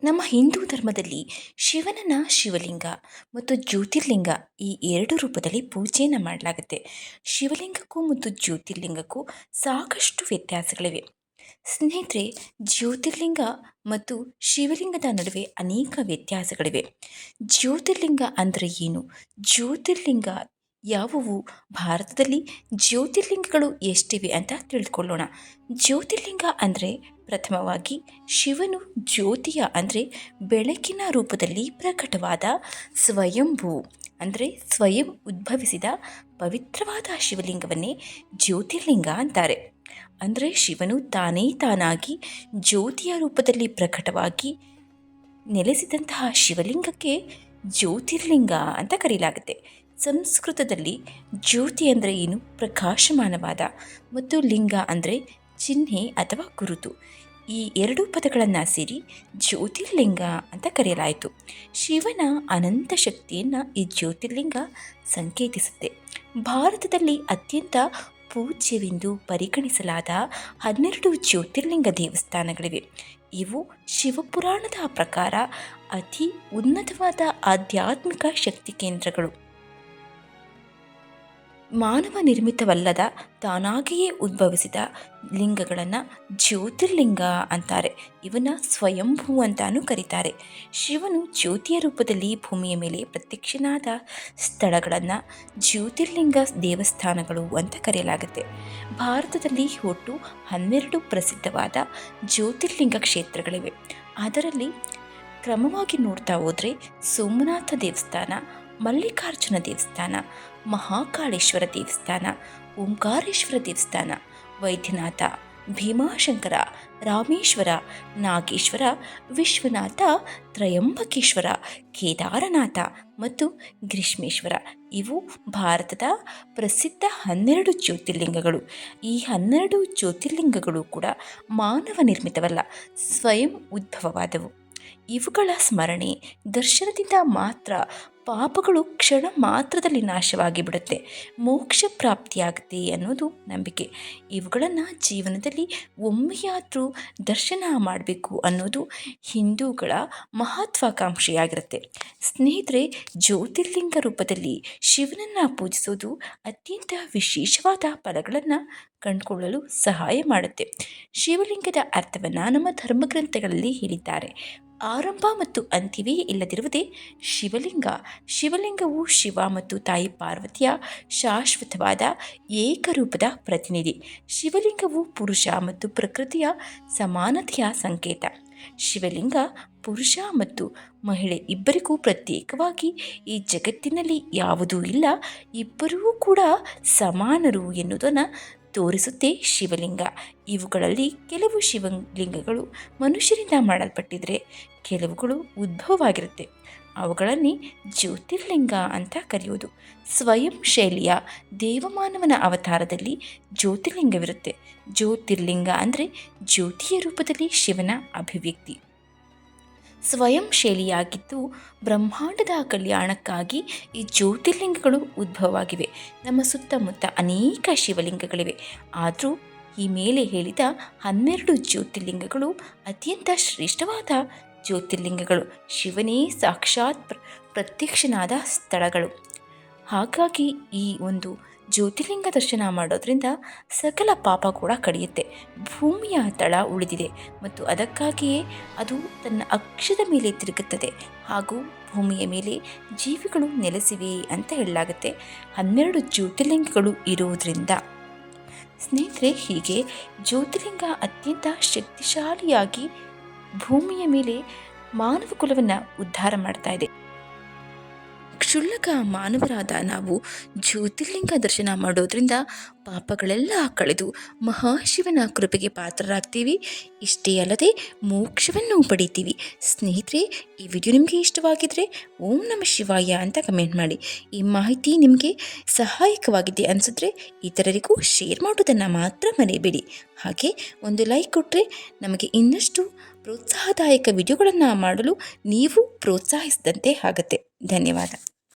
ನಮ್ಮ ಹಿಂದೂ ಧರ್ಮದಲ್ಲಿ ಶಿವನನ್ನು ಶಿವಲಿಂಗ ಮತ್ತು ಜ್ಯೋತಿರ್ಲಿಂಗ ಈ ಎರಡು ರೂಪದಲ್ಲಿ ಪೂಜೆಯನ್ನು ಮಾಡಲಾಗುತ್ತೆ. ಶಿವಲಿಂಗಕ್ಕೂ ಮತ್ತು ಜ್ಯೋತಿರ್ಲಿಂಗಕ್ಕೂ ಸಾಕಷ್ಟು ವ್ಯತ್ಯಾಸಗಳಿವೆ. ಸ್ನೇಹಿತರೆ, ಜ್ಯೋತಿರ್ಲಿಂಗ ಮತ್ತು ಶಿವಲಿಂಗದ ನಡುವೆ ಅನೇಕ ವ್ಯತ್ಯಾಸಗಳಿವೆ. ಜ್ಯೋತಿರ್ಲಿಂಗ ಅಂದರೆ ಏನು? ಜ್ಯೋತಿರ್ಲಿಂಗ ಯಾವುವು? ಭಾರತದಲ್ಲಿ ಜ್ಯೋತಿರ್ಲಿಂಗಗಳು ಎಷ್ಟಿವೆ ಅಂತ ತಿಳಿದುಕೊಳ್ಳೋಣ. ಜ್ಯೋತಿರ್ಲಿಂಗ ಅಂದರೆ ಪ್ರಥಮವಾಗಿ ಶಿವನು ಜ್ಯೋತಿಯ ಅಂದರೆ ಬೆಳಕಿನ ರೂಪದಲ್ಲಿ ಪ್ರಕಟವಾದ ಸ್ವಯಂಭೂ ಅಂದರೆ ಸ್ವಯಂ ಉದ್ಭವಿಸಿದ ಪವಿತ್ರವಾದ ಶಿವಲಿಂಗವನ್ನೇ ಜ್ಯೋತಿರ್ಲಿಂಗ ಅಂತಾರೆ. ಅಂದರೆ ಶಿವನು ತಾನಾಗಿ ಜ್ಯೋತಿಯ ರೂಪದಲ್ಲಿ ಪ್ರಕಟವಾಗಿ ನೆಲೆಸಿದಂತಹ ಶಿವಲಿಂಗಕ್ಕೆ ಜ್ಯೋತಿರ್ಲಿಂಗ ಅಂತ ಕರೆಯಲಾಗುತ್ತೆ. ಸಂಸ್ಕೃತದಲ್ಲಿ ಜ್ಯೋತಿ ಅಂದರೆ ಏನು? ಪ್ರಕಾಶಮಾನವಾದ, ಮತ್ತು ಲಿಂಗ ಅಂದರೆ ಚಿಹ್ನೆ ಅಥವಾ ಗುರುತು. ಈ ಎರಡು ಪದಗಳನ್ನು ಸೇರಿ ಜ್ಯೋತಿರ್ಲಿಂಗ ಅಂತ ಕರೆಯಲಾಯಿತು. ಶಿವನ ಅನಂತ ಶಕ್ತಿಯನ್ನು ಈ ಜ್ಯೋತಿರ್ಲಿಂಗ ಸಂಕೇತಿಸುತ್ತೆ. ಭಾರತದಲ್ಲಿ ಅತ್ಯಂತ ಪೂಜ್ಯವೆಂದು ಪರಿಗಣಿಸಲಾದ 12 ಜ್ಯೋತಿರ್ಲಿಂಗ ದೇವಸ್ಥಾನಗಳಿವೆ. ಇವು ಶಿವಪುರಾಣದ ಪ್ರಕಾರ ಅತಿ ಉನ್ನತವಾದ ಆಧ್ಯಾತ್ಮಿಕ ಶಕ್ತಿ ಕೇಂದ್ರಗಳು. ಮಾನವ ನಿರ್ಮಿತವಲ್ಲದ ತಾನಾಗಿಯೇ ಉದ್ಭವಿಸಿದ ಲಿಂಗಗಳನ್ನು ಜ್ಯೋತಿರ್ಲಿಂಗ ಅಂತಾರೆ. ಇವನ್ನ ಸ್ವಯಂಭೂ ಅಂತಾನೂ ಕರೀತಾರೆ. ಶಿವನು ಜ್ಯೋತಿಯ ರೂಪದಲ್ಲಿ ಭೂಮಿಯ ಮೇಲೆ ಪ್ರತ್ಯಕ್ಷನಾದ ಸ್ಥಳಗಳನ್ನು ಜ್ಯೋತಿರ್ಲಿಂಗ ದೇವಸ್ಥಾನಗಳು ಅಂತ ಕರೆಯಲಾಗುತ್ತೆ. ಭಾರತದಲ್ಲಿ ಒಟ್ಟು 12 ಪ್ರಸಿದ್ಧವಾದ ಜ್ಯೋತಿರ್ಲಿಂಗ ಕ್ಷೇತ್ರಗಳಿವೆ. ಅದರಲ್ಲಿ ಕ್ರಮವಾಗಿ ನೋಡ್ತಾ ಹೋದರೆ ಸೋಮನಾಥ ದೇವಸ್ಥಾನ, ಮಲ್ಲಿಕಾರ್ಜುನ ದೇವಸ್ಥಾನ, ಮಹಾಕಾಳೇಶ್ವರ ದೇವಸ್ಥಾನ, ಓಂಕಾರೇಶ್ವರ ದೇವಸ್ಥಾನ, ವೈದ್ಯನಾಥ, ಭೀಮಾಶಂಕರ, ರಾಮೇಶ್ವರ, ನಾಗೇಶ್ವರ, ವಿಶ್ವನಾಥ, ತ್ರಯಂಬಕೇಶ್ವರ, ಕೇದಾರನಾಥ ಮತ್ತು ಗ್ರೀಷ್ಮೇಶ್ವರ ಇವು ಭಾರತದ ಪ್ರಸಿದ್ಧ 12 ಜ್ಯೋತಿರ್ಲಿಂಗಗಳು. ಈ 12 ಜ್ಯೋತಿರ್ಲಿಂಗಗಳು ಕೂಡ ಮಾನವ ನಿರ್ಮಿತವಲ್ಲ, ಸ್ವಯಂ ಉದ್ಭವವಾದವು. ಇವುಗಳ ಸ್ಮರಣೆ ದರ್ಶನದಿಂದ ಮಾತ್ರ ಪಾಪಗಳು ಕ್ಷಣ ಮಾತ್ರದಲ್ಲಿ ನಾಶವಾಗಿ ಬಿಡುತ್ತೆ, ಮೋಕ್ಷ ಪ್ರಾಪ್ತಿಯಾಗುತ್ತೆ ಅನ್ನೋದು ನಂಬಿಕೆ. ಇವುಗಳನ್ನು ಜೀವನದಲ್ಲಿ ಒಮ್ಮೆಯಾದರೂ ದರ್ಶನ ಮಾಡಬೇಕು ಅನ್ನೋದು ಹಿಂದೂಗಳ ಮಹತ್ವಾಕಾಂಕ್ಷೆಯಾಗಿರುತ್ತೆ. ಸ್ನೇಹಿತರೆ, ಜ್ಯೋತಿರ್ಲಿಂಗ ರೂಪದಲ್ಲಿ ಶಿವನನ್ನು ಪೂಜಿಸೋದು ಅತ್ಯಂತ ವಿಶೇಷವಾದ ಫಲಗಳನ್ನು ಕಂಡುಕೊಳ್ಳಲು ಸಹಾಯ ಮಾಡುತ್ತೆ. ಶಿವಲಿಂಗದ ಅರ್ಥವನ್ನು ನಮ್ಮ ಧರ್ಮಗ್ರಂಥಗಳಲ್ಲಿ ಹೇಳಿದ್ದಾರೆ. ಆರಂಭ ಮತ್ತು ಅಂತ್ಯವೇ ಇಲ್ಲದಿರುವುದೇ ಶಿವಲಿಂಗ. ಶಿವಲಿಂಗವು ಶಿವ ಮತ್ತು ತಾಯಿ ಪಾರ್ವತಿಯ ಶಾಶ್ವತವಾದ ಏಕರೂಪದ ಪ್ರತಿನಿಧಿ. ಶಿವಲಿಂಗವು ಪುರುಷ ಮತ್ತು ಪ್ರಕೃತಿಯ ಸಮಾನತೆಯ ಸಂಕೇತ. ಶಿವಲಿಂಗ ಪುರುಷ ಮತ್ತು ಮಹಿಳೆ ಇಬ್ಬರಿಗೂ ಪ್ರತ್ಯೇಕವಾಗಿ ಈ ಜಗತ್ತಿನಲ್ಲಿ ಯಾವುದೂ ಇಲ್ಲ, ಇಬ್ಬರೂ ಕೂಡ ಸಮಾನರು ಎನ್ನುವುದನ್ನು ತೋರಿಸುತ್ತೆ ಶಿವಲಿಂಗ. ಇವುಗಳಲ್ಲಿ ಕೆಲವು ಶಿವಲಿಂಗಗಳು ಮನುಷ್ಯರಿಂದ ಮಾಡಲ್ಪಟ್ಟಿದ್ರೆ ಕೆಲವುಗಳು ಉದ್ಭವವಾಗಿರುತ್ತೆ. ಅವುಗಳನ್ನೇ ಜ್ಯೋತಿರ್ಲಿಂಗ ಅಂತ ಕರೆಯೋದು. ಸ್ವಯಂ ಶೈಲಿಯ ದೇವಮಾನವನ ಅವತಾರದಲ್ಲಿ ಜ್ಯೋತಿರ್ಲಿಂಗವಿರುತ್ತೆ. ಜ್ಯೋತಿರ್ಲಿಂಗ ಅಂದರೆ ಜ್ಯೋತಿಯ ರೂಪದಲ್ಲಿ ಶಿವನ ಅಭಿವ್ಯಕ್ತಿ. ಸ್ವಯಂ ಶೈಲಿಯಾಗಿದ್ದು ಬ್ರಹ್ಮಾಂಡದ ಕಲ್ಯಾಣಕ್ಕಾಗಿ ಈ ಜ್ಯೋತಿರ್ಲಿಂಗಗಳು ಉದ್ಭವವಾಗಿವೆ. ನಮ್ಮ ಸುತ್ತಮುತ್ತ ಅನೇಕ ಶಿವಲಿಂಗಗಳಿವೆ. ಆದರೂ ಈ ಮೇಲೆ ಹೇಳಿದ 12 ಜ್ಯೋತಿರ್ಲಿಂಗಗಳು ಅತ್ಯಂತ ಶ್ರೇಷ್ಠವಾದ ಜ್ಯೋತಿರ್ಲಿಂಗಗಳು. ಶಿವನೇ ಸಾಕ್ಷಾತ್ ಪ್ರತ್ಯಕ್ಷನಾದ ಸ್ಥಳಗಳು. ಹಾಗಾಗಿ ಈ ಒಂದು ಜ್ಯೋತಿರ್ಲಿಂಗ ದರ್ಶನ ಮಾಡೋದ್ರಿಂದ ಸಕಲ ಪಾಪ ಕೂಡ ಕಡಿಯುತ್ತೆ. ಭೂಮಿಯ ತಳ ಉಳಿದಿದೆ ಮತ್ತು ಅದಕ್ಕಾಗಿಯೇ ಅದು ತನ್ನ ಅಕ್ಷದ ಮೇಲೆ ತಿರುಗುತ್ತದೆ ಹಾಗೂ ಭೂಮಿಯ ಮೇಲೆ ಜೀವಿಗಳು ನೆಲೆಸಿವೆ ಅಂತ ಹೇಳಲಾಗುತ್ತೆ 12 ಜ್ಯೋತಿರ್ಲಿಂಗಗಳು ಇರುವುದರಿಂದ. ಸ್ನೇಹಿತರೆ, ಹೀಗೆ ಜ್ಯೋತಿರ್ಲಿಂಗ ಅತ್ಯಂತ ಶಕ್ತಿಶಾಲಿಯಾಗಿ ಭೂಮಿಯ ಮೇಲೆ ಮಾನವ ಕುಲವನ್ನು ಉದ್ಧಾರ ಮಾಡ್ತಾ ಇದೆ. ಕ್ಷುಲ್ಲಕ ಮಾನವರಾದ ನಾವು ಜ್ಯೋತಿರ್ಲಿಂಗ ದರ್ಶನ ಮಾಡೋದ್ರಿಂದ ಪಾಪಗಳೆಲ್ಲ ಕಳೆದು ಮಹಾಶಿವನ ಕೃಪೆಗೆ ಪಾತ್ರರಾಗ್ತೀವಿ. ಇಷ್ಟೇ ಅಲ್ಲದೆ ಮೋಕ್ಷವನ್ನು ಪಡಿತೀವಿ. ಸ್ನೇಹಿತರೆ, ಈ ವಿಡಿಯೋ ನಿಮಗೆ ಇಷ್ಟವಾಗಿದ್ದರೆ ಓಂ ನಮಃ ಶಿವಾಯ ಅಂತ ಕಮೆಂಟ್ ಮಾಡಿ. ಈ ಮಾಹಿತಿ ನಿಮಗೆ ಸಹಾಯಕವಾಗಿದೆ ಅನಿಸಿದ್ರೆ ಇತರರಿಗೂ ಶೇರ್ ಮಾಡೋದನ್ನು ಮಾತ್ರ ಮರೆಯಬೇಡಿ. ಹಾಗೆ ಒಂದು ಲೈಕ್ ಕೊಟ್ಟರೆ ನಮಗೆ ಇನ್ನಷ್ಟು ಪ್ರೋತ್ಸಾಹದಾಯಕ ವಿಡಿಯೋಗಳನ್ನು ಮಾಡಲು ನೀವು ಪ್ರೋತ್ಸಾಹಿಸಿದಂತೆ ಆಗುತ್ತೆ. ಧನ್ಯವಾದ.